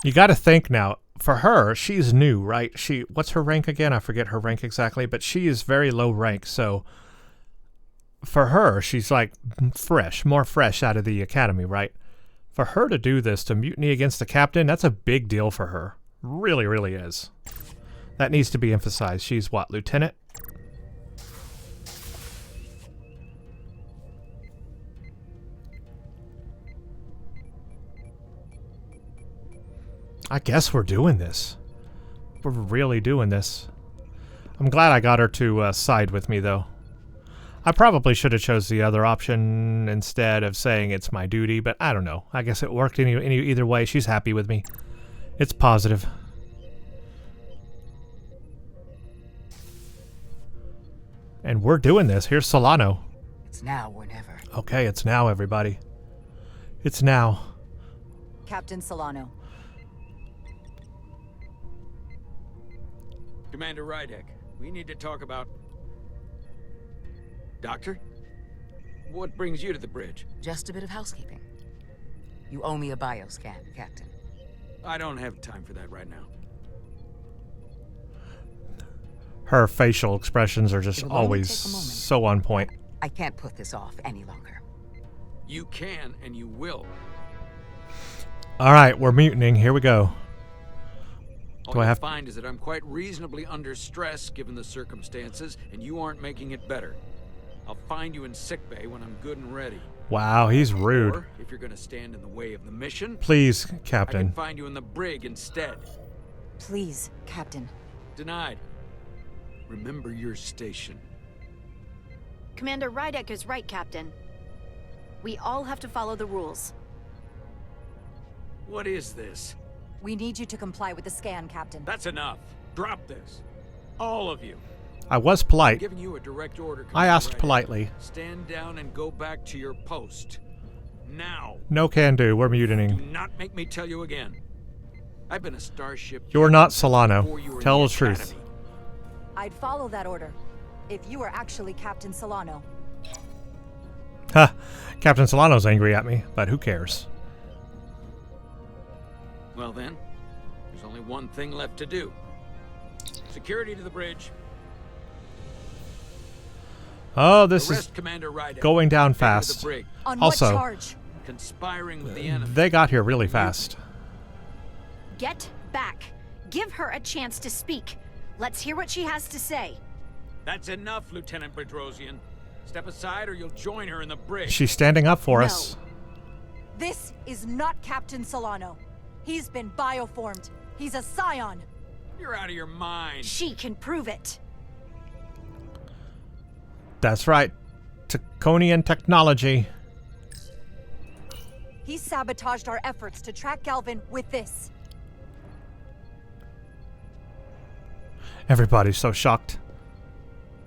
You got to think now. For her, she's new, right? What's her rank again? I forget her rank exactly, but she is very low rank. So for her, she's like more fresh out of the academy, right? For her to do this, to mutiny against the captain, that's a big deal for her. Really, really is. That needs to be emphasized. She's what, lieutenant? I guess we're doing this. We're really doing this. I'm glad I got her to side with me, though. I probably should have chose the other option instead of saying it's my duty, but I don't know. I guess it worked either way. She's happy with me. It's positive. And we're doing this. Here's Solano.
It's now or never.
Okay, it's now, everybody. It's now.
Captain Solano.
Commander Rydek, we need to talk about... Doctor? What brings you to the bridge?
Just a bit of housekeeping. You owe me a bioscan, Captain.
I don't have time for that right now.
Her facial expressions are just
It'll only
always
take a moment.
so on point.
I can't put this off any longer.
You can and you will.
All right, we're mutinying. Here we go.
All
Do I
you'll
have?
find is that I'm quite reasonably under stress given the circumstances, and you aren't making it better. I'll find you in sickbay when I'm good and ready.
Wow, he's rude.
Or, if you're gonna stand in the way of the mission,
Please,
I
Captain.
can find you in the brig instead.
Please, Captain.
Denied. Remember your station.
Commander Rydek is right, Captain. We all have to follow the rules.
What is this?
We need you to comply with the scan, Captain.
That's enough. Drop this. All of you.
I was
I'm
polite.
giving you a direct order.
I
Commander
asked
Rydek.
politely.
Stand down and go back to your post. Now.
No can do. We're
Do
mutinying.
not make me tell you again. I've been a starship.
You're not
captain
Solano.
before you were in
Tell
the
the truth.
academy.
I'd follow that order if you were actually Captain Solano.
Ha! Captain Solano's angry at me, but who cares?
Well then, there's only one thing left to do. Security to the bridge.
Oh, this is
Arrest Commander Rydek.
going down
Take her to the
fast.
brig.
On
Also,
what charge?
Conspiring with the enemy.
they got here really fast.
Get back. Give her a chance to speak. Let's hear what she has to say.
That's enough, Lieutenant Bedrosian. Step aside or you'll join her in the brig.
She's standing up for
No.
us.
This is not Captain Solano. He's been bioformed. He's a scion.
You're out of your mind.
She can prove it.
That's right. Taconian technology.
He sabotaged our efforts to track Galvin with this.
Everybody's so shocked.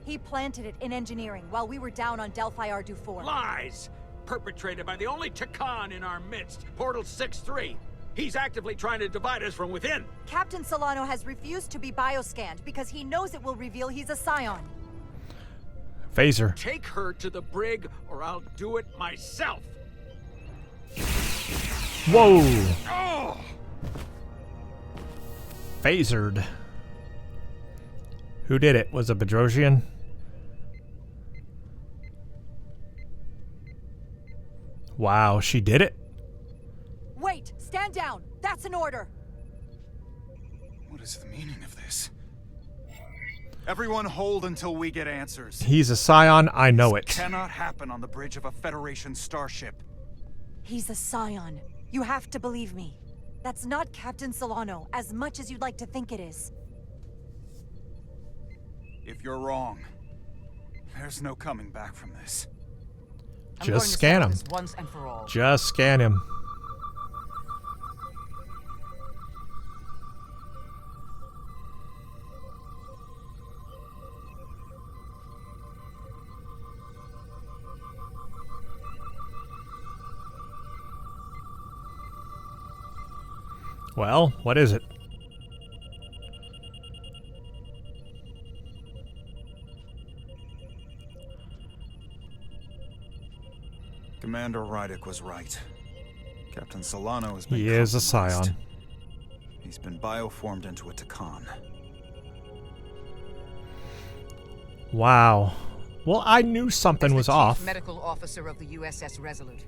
He planted it in engineering while we were down on Delphi Ardu 4.
Lies! Perpetrated by the only Takan in our midst, Portal 6-3. He's actively trying to divide us from within.
Captain Solano has refused to be bioscanned because he knows it will reveal he's a scion.
Phaser.
Take her to the brig or I'll do it myself.
Whoa!
Oh!
Phasered. Who did it? Was it Bedrosian? Wow, she did it?
Wait, stand down. That's an order.
What is the meaning of this? Everyone hold until we get answers.
He's a scion, I know it.
This cannot happen on the bridge of a Federation starship.
He's a scion. You have to believe me. That's not Captain Solano, as much as you'd like to think it is.
If you're wrong, there's no coming back from this.
I'm going to
Just scan
settle
him.
this once and for all.
Just scan him. Well, what is it?
Commander Rydek was right. Captain Solano has been
He is a
compromised.
scion.
He's been bioformed into a Takan.
Wow. Well, I knew something was
As the
off.
Chief Medical Officer of the U.S.S. Resolute,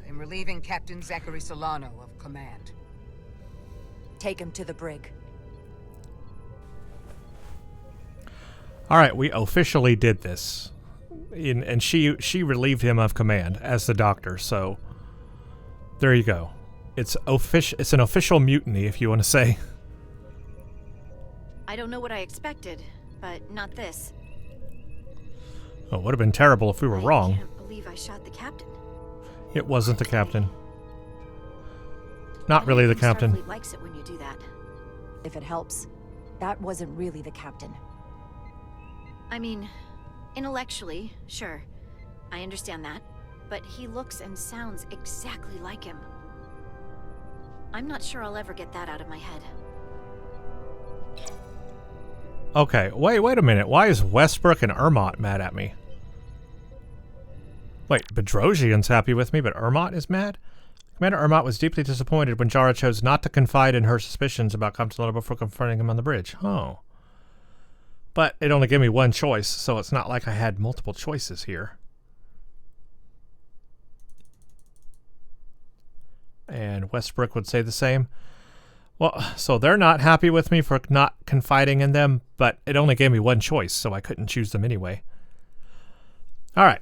I am relieving Captain Zachary Solano of command.
Take him to the brig.
All right, we officially did this. And she relieved him of command as the doctor, so there you go. It's an official mutiny, if you want to say.
I don't know what I expected, but not this.
Oh, it would have been terrible if we were
I
wrong.
can't believe I shot the captain.
It wasn't the captain. Not really the captain.
Starfleet likes it when you do that.
If it helps, that wasn't really the captain.
I mean, intellectually, sure. I understand that. But he looks and sounds exactly like him. I'm not sure I'll ever get that out of my head.
Okay, wait a minute. Why is Westbrook and Ermot mad at me? Wait, Bedrosian's happy with me, but Ermot is mad? Commander Ermont was deeply disappointed when Jara chose not to confide in her suspicions about Solano before confronting him on the bridge. Oh. But it only gave me one choice, so it's not like I had multiple choices here. And Westbrook would say the same. Well, so they're not happy with me for not confiding in them, but it only gave me one choice, so I couldn't choose them anyway. All right.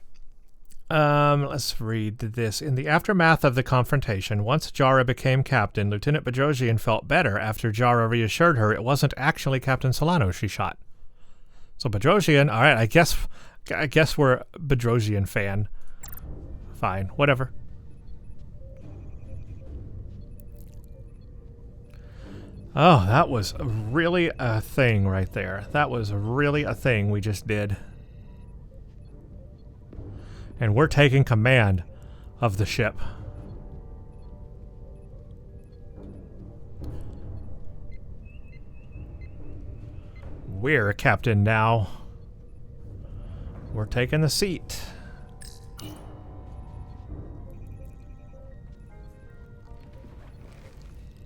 Let's read this. In the aftermath of the confrontation, once Jara became captain, Lieutenant Bedrosian felt better after Jara reassured her it wasn't actually Captain Solano she shot. So Bedrosian, all right, I guess we're a Bedrosian fan. Fine, whatever. Oh, that was really a thing right there. That was really a thing we just did. And we're taking command of the ship. We're captain now. We're taking the seat.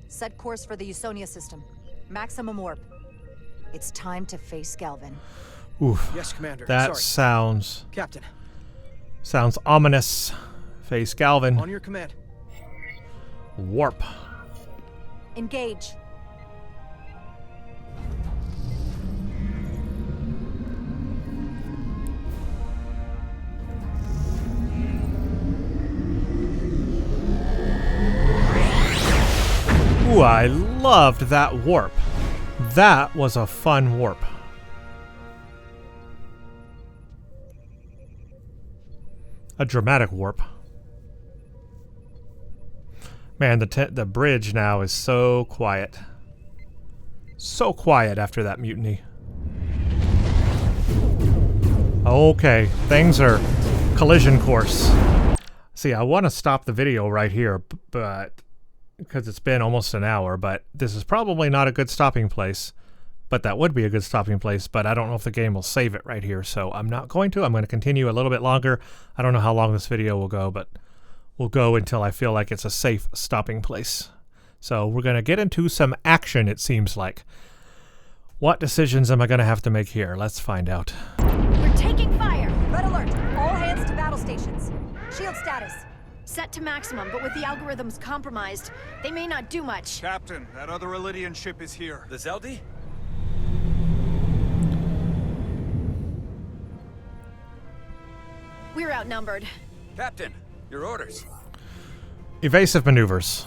Set course for the U.S.S system. Maximum warp. It's time to face Galvin.
Oof.
Yes, Commander.
That sounds...
Captain.
Sounds ominous. Face Galvin.
On your command.
Warp.
Engage.
Ooh, I loved that warp. That was a fun warp. A dramatic warp. Man, the bridge now is so quiet. So quiet after that mutiny. Okay, things are collision course. See, I want to stop the video right here, but because it's been almost an hour, but this is probably not a good stopping place. But that would be a good stopping place, but I don't know if the game will save it right here, so I'm not going to. I'm going to continue a little bit longer. I don't know how long this video will go, but we'll go until I feel like it's a safe stopping place. So we're going to get into some action, it seems like. What decisions am I going to have to make here? Let's find out.
We're taking fire!
Red alert! All hands to battle stations. Shield status.
Set to maximum, but with the algorithms compromised, they may not do much.
Captain, that other Elydian ship is here.
The Zeldi?
We're outnumbered.
Captain, your orders.
Evasive maneuvers.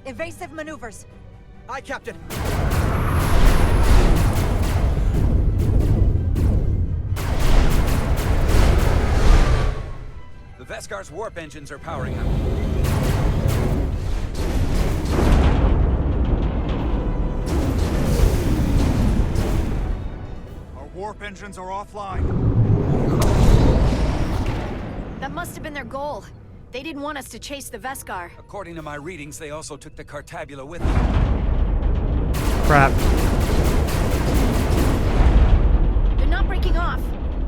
Evasive maneuvers.
Aye, Captain.
The Veskar's warp engines are powering up.
Our warp engines are offline.
That must have been their goal. They didn't want us to chase the Veskar.
According to my readings, they also took the Cartabula with them.
Crap.
They're not breaking off.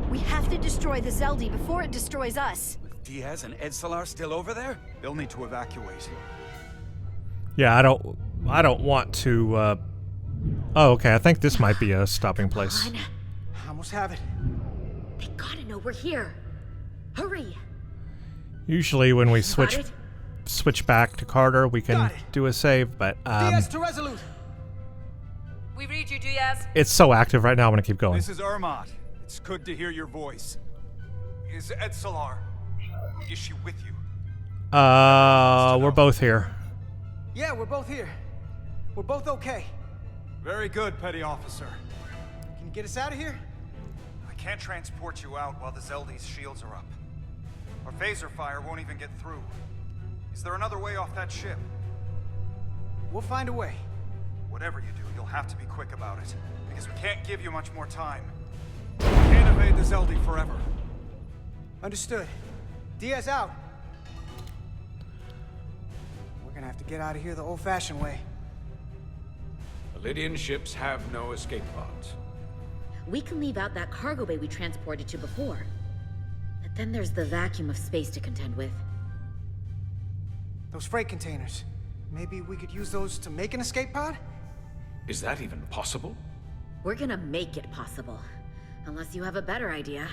We have to destroy the Zeldi before it destroys us.
With Diaz and Edsalar still over there?
They'll need to evacuate.
Yeah, I don't want to, Oh, okay, I think this might be a stopping place.
I almost have it.
They gotta know we're here. Hurry!
Usually when we switch back to Carter, we can do a save, but
Diaz to Resolute.
We read you, Diaz.
It's so active right now. I'm gonna keep going.
This is Ermont. It's good to hear your voice. Is Edsalar? Is she with you?
We're both here.
Yeah, we're both here. We're both okay.
Very good, Petty Officer.
Can you get us out of here?
I can't transport you out while the Zeldi's shields are up. Our phaser fire won't even get through. Is there another way off that ship?
We'll find a way.
Whatever you do, you'll have to be quick about it, because we can't give you much more time. We can't evade the Zeldi forever.
Understood. Diaz out. We're gonna have to get out of here the old-fashioned way.
Elydian ships have no escape pods.
We can leave out that cargo bay we transported to before. But then there's the vacuum of space to contend with.
Those freight containers. Maybe we could use those to make an escape pod?
Is that even possible?
We're gonna make it possible. Unless you have a better idea.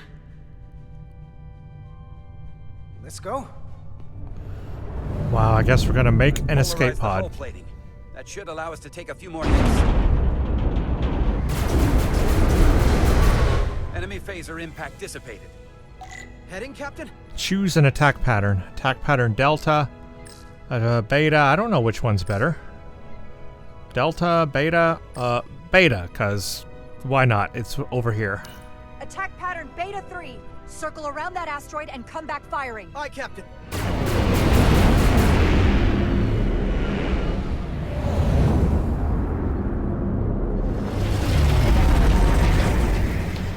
Let's go.
Wow, I guess we're gonna make an escape
Polarize the
pod.
hull plating. That should allow us to take a few more hits. Enemy phaser impact dissipated.
Heading, Captain?
Choose an attack pattern. Attack pattern Delta, Beta. I don't know which one's better. Delta, Beta, Beta, because why not? It's over here.
Attack pattern Beta 3. Circle around that asteroid and come back firing.
Aye, Captain.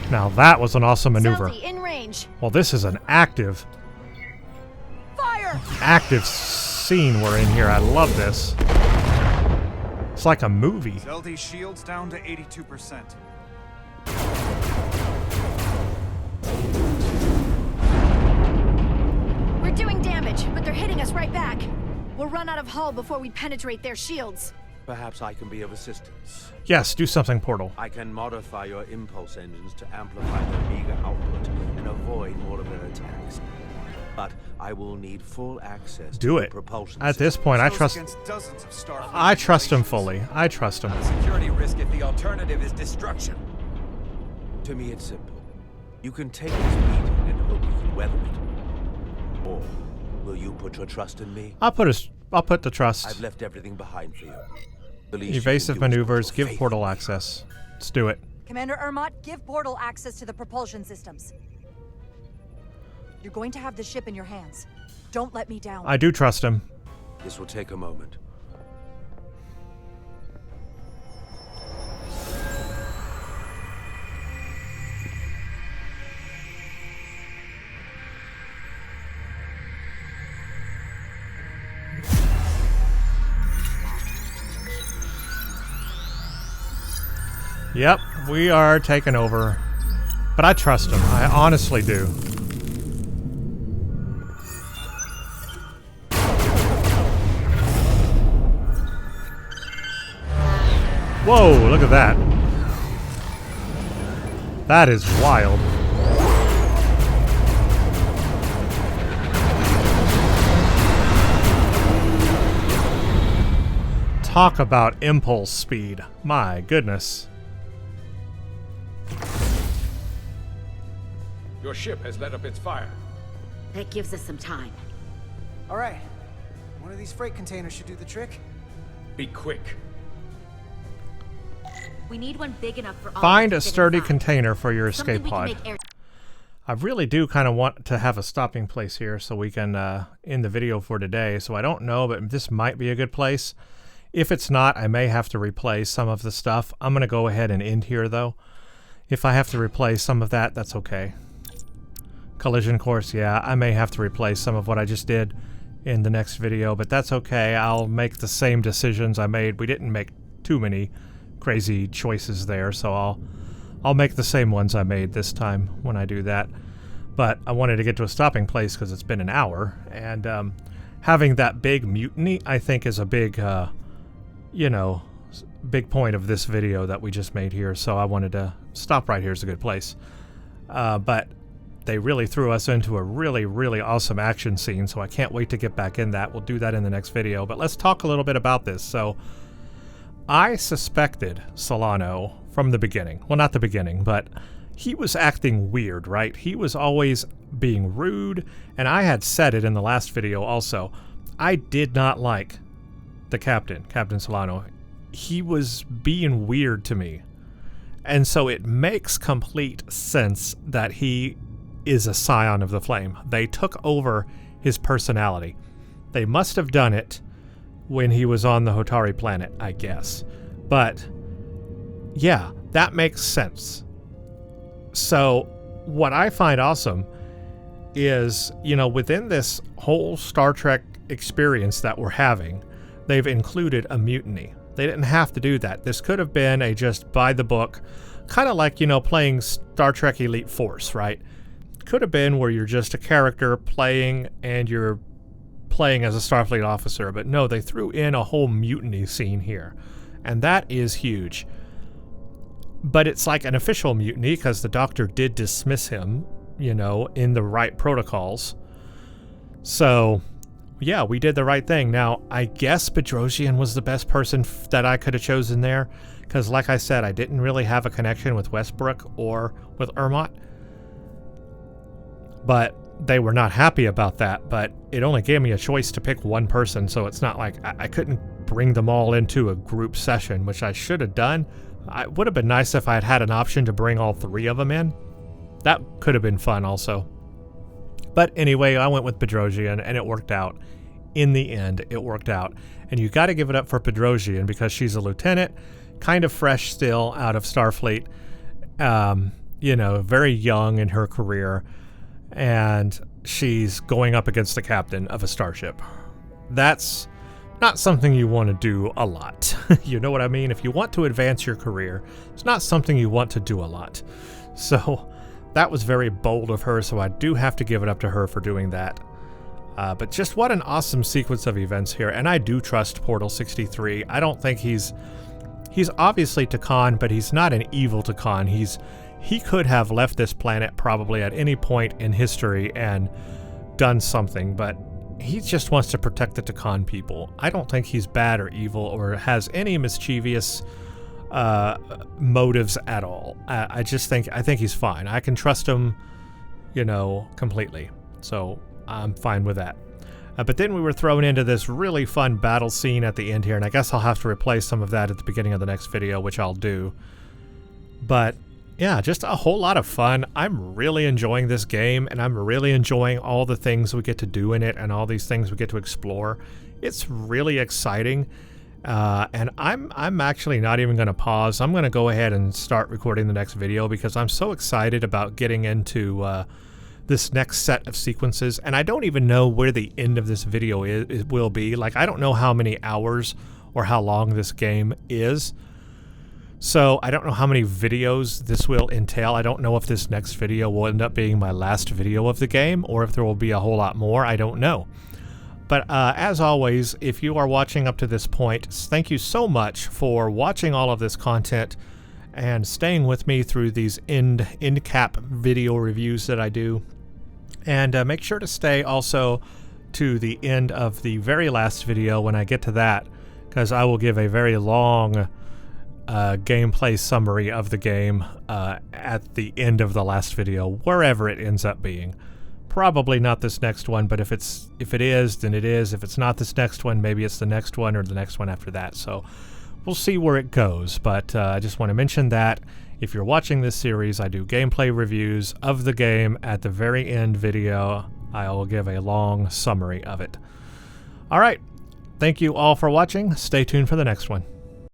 Now that was an awesome maneuver.
Zeldy, in range.
Well, this is an active scene we're in here. I love this. It's like a movie.
Zeldy's shields down to 82%.
We're doing damage, but they're hitting us right back. We'll run out of hull before we penetrate their shields.
Perhaps I can be of assistance.
Yes, do something, Portal.
I can modify your impulse engines to amplify their meager output and avoid more of their attacks. But I will need full access
Do
to
it.
the propulsion
At this point, I trust.
Dozens of Starfleet
I trust him fully. I trust him.
Not a security risk if the alternative is destruction.
To me, it's simple. You can take this meeting and hope you can weather it. Or will you put your trust in me?
I'll put the trust.
I've left everything behind for you. The least
Evasive
you can do is
maneuvers.
put
Give
faith
portal
in me.
access. Let's do it.
Commander Ermot, give portal access to the propulsion systems. You're going to have the ship in your hands. Don't let me down.
I do trust him.
This will take a moment.
Yep, we are taking over. But I trust him. I honestly do. Whoa, look at that. That is wild. Talk about impulse speed. My goodness.
Your ship has let up its fire.
That gives us some time.
All right. One of these freight containers should do the trick.
Be quick.
We need one big enough for all
Find
of
a
us to fit
sturdy
inside.
container for your
Something
escape
we can
pod.
make air-
I really do kind of want to have a stopping place here so we can end the video for today. So I don't know, but this might be a good place. If it's not, I may have to replace some of the stuff. I'm going to go ahead and end here, though. If I have to replace some of that, that's okay. Collision course, yeah, I may have to replace some of what I just did in the next video, but that's okay. I'll make the same decisions I made. We didn't make too many crazy choices there, so I'll make the same ones I made this time when I do that. But I wanted to get to a stopping place because it's been an hour, and having that big mutiny, I think, is a big, big point of this video that we just made here. So I wanted to stop right here is a good place. But they really threw us into a really, really awesome action scene, so I can't wait to get back in that. We'll do that in the next video, but let's talk a little bit about this. So I suspected Solano from the beginning. Well, not the beginning, but he was acting weird, right? He was always being rude, and I had said it in the last video also. I did not like the captain, Captain Solano. He was being weird to me. And so it makes complete sense that he is a scion of the flame. They took over his personality. They must have done it when he was on the Hotari planet, I guess. But yeah, that makes sense. So what I find awesome is, within this whole Star Trek experience that we're having, they've included a mutiny. They didn't have to do that. This could have been a just by the book, kind of like, playing Star Trek Elite Force, right? Could have been where you're just a character playing and you're playing as a Starfleet officer, but no, they threw in a whole mutiny scene here, and that is huge. But it's like an official mutiny because the doctor did dismiss him, you know, in the right protocols. So, yeah, we did the right thing. Now, I guess Bedrosian was the best person that I could have chosen there, because like I said, I didn't really have a connection with Westbrook or with Ermot. But they were not happy about that, but it only gave me a choice to pick one person, so it's not like I couldn't bring them all into a group session, which I should have done. It would have been nice if I had had an option to bring all 3 of them in. That could have been fun also. But anyway, I went with Bedrosian, and it worked out. In the end, it worked out. And you got to give it up for Bedrosian, because she's a lieutenant, kind of fresh still out of Starfleet, you know, very young in her career, and she's going up against the captain of a starship. That's not something you want to do a lot. You know what I mean? If you want to advance your career, it's not something you want to do a lot. So that was very bold of her, so I do have to give it up to her for doing that. But just what an awesome sequence of events here, and I do trust Portal 63. I don't think he's obviously Takan, but he's not an evil Takan. He could have left this planet probably at any point in history and done something, but he just wants to protect the Takan people. I don't think he's bad or evil or has any mischievous motives at all. I think he's fine. I can trust him, you know, completely. So I'm fine with that. But then we were thrown into this really fun battle scene at the end here, and I guess I'll have to replace some of that at the beginning of the next video, which I'll do. But yeah, just a whole lot of fun. I'm really enjoying this game, and I'm really enjoying all the things we get to do in it and all these things we get to explore. It's really exciting, and I'm actually not even going to pause. I'm going to go ahead and start recording the next video because I'm so excited about getting into this next set of sequences, and I don't even know where the end of this video will be. Like, I don't know how many hours or how long this game is. So I don't know how many videos this will entail. I don't know if this next video will end up being my last video of the game or if there will be a whole lot more. I don't know. But as always, if you are watching up to this point, thank you so much for watching all of this content and staying with me through these end cap video reviews that I do. And make sure to stay also to the end of the very last video when I get to that, because I will give a very long gameplay summary of the game at the end of the last video, wherever it ends up being. Probably not this next one, but if it is, then it is. If it's not this next one, maybe it's the next one or the next one after that. So we'll see where it goes, but I just want to mention that if you're watching this series, I do gameplay reviews of the game. At the very end video, I will give a long summary of it. All right, thank you all for watching. Stay tuned for the next one.